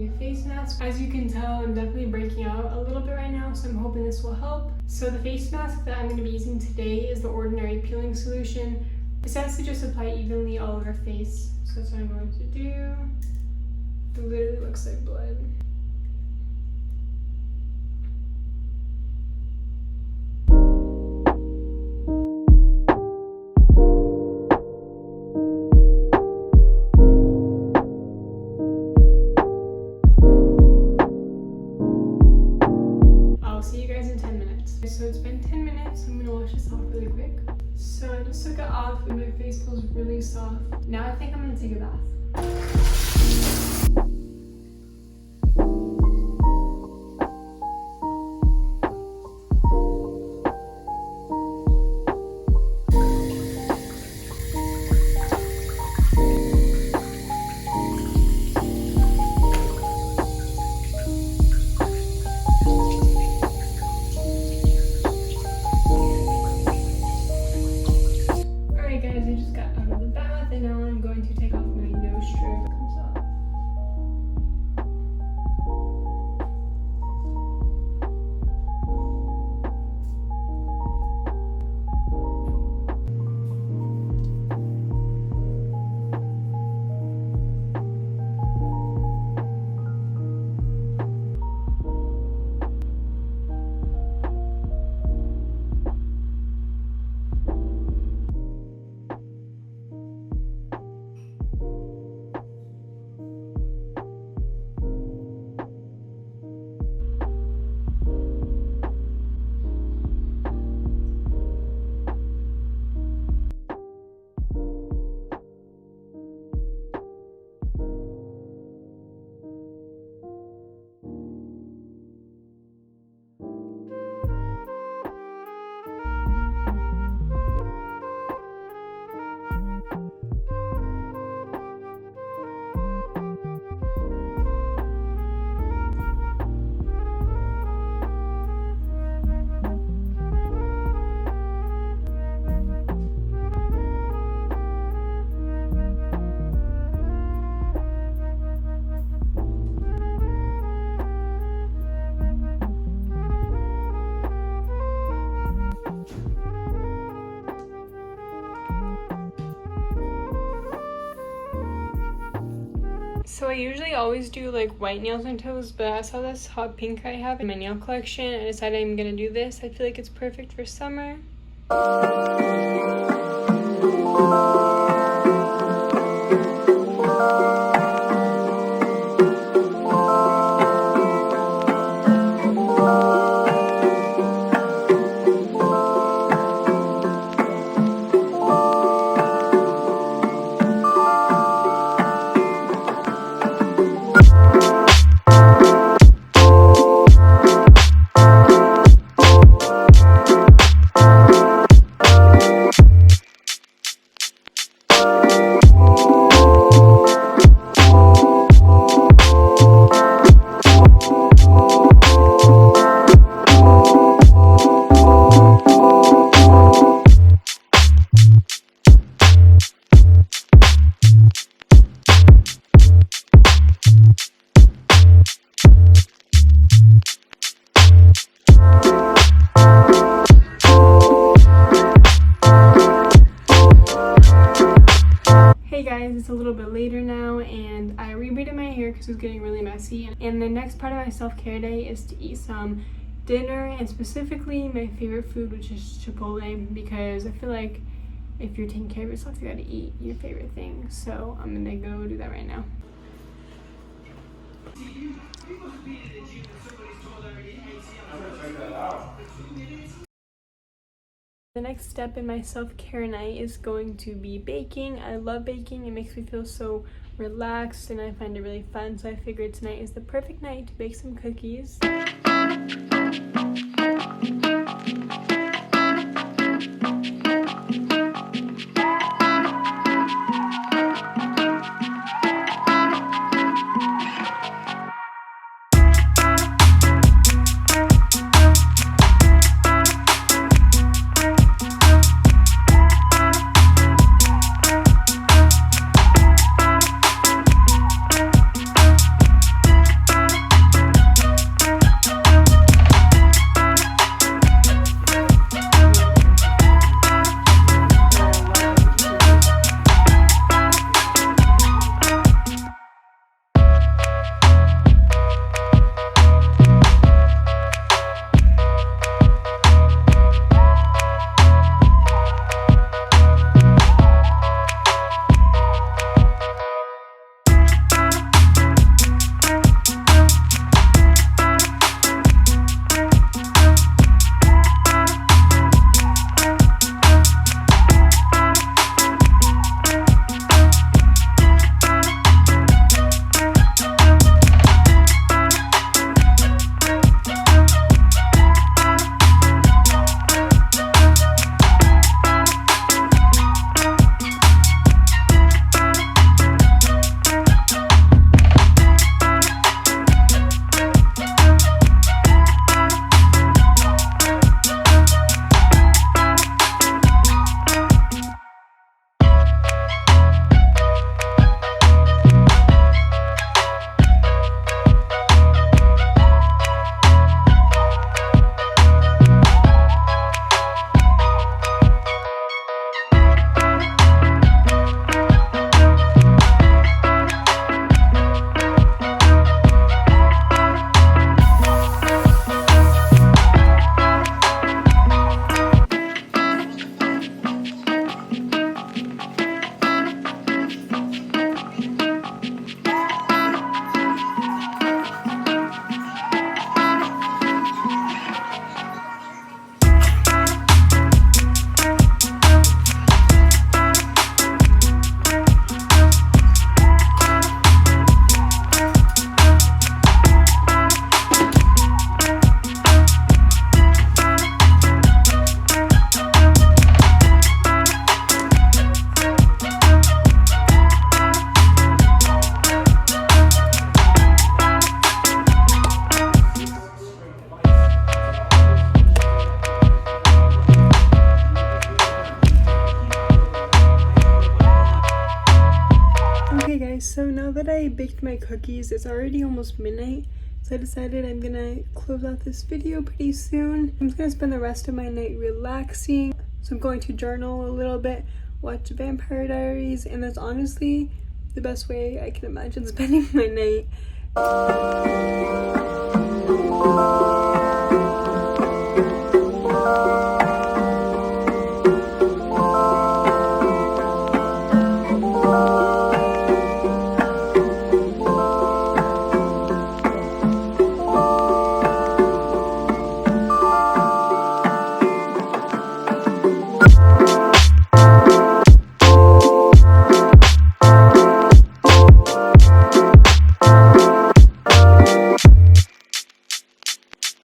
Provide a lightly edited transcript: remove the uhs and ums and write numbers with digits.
new face mask. As you can tell, I'm definitely breaking out a little bit right now, so I'm hoping this will help. So the face mask that I'm going to be using today is the Ordinary Peeling Solution. It says to just apply evenly all over face. So that's what I'm going to do. It literally looks like blood. So it's been 10 minutes. I'm gonna wash this off really quick. So I just took it off and my face feels really soft. Now I think I'm gonna take a bath. So I usually always do like white nails and toes, but I saw this hot pink I have in my nail collection and I decided I'm gonna do this. I feel like it's perfect for summer. It's a little bit later now and I rebraided my hair because it was getting really messy, and the next part of my self-care day is to eat some dinner, and specifically my favorite food, which is Chipotle, because I feel like if you're taking care of yourself you gotta eat your favorite thing. So I'm gonna go do that right now. The next step in my self-care night is going to be baking. I love baking. It makes me feel so relaxed and I find it really fun. So I figured tonight is the perfect night to bake some cookies. baked my cookies. It's already almost midnight, so I decided I'm gonna close out this video pretty soon. I'm just gonna spend the rest of my night relaxing. So I'm going to journal a little bit, watch Vampire Diaries, and that's honestly the best way I can imagine spending my night.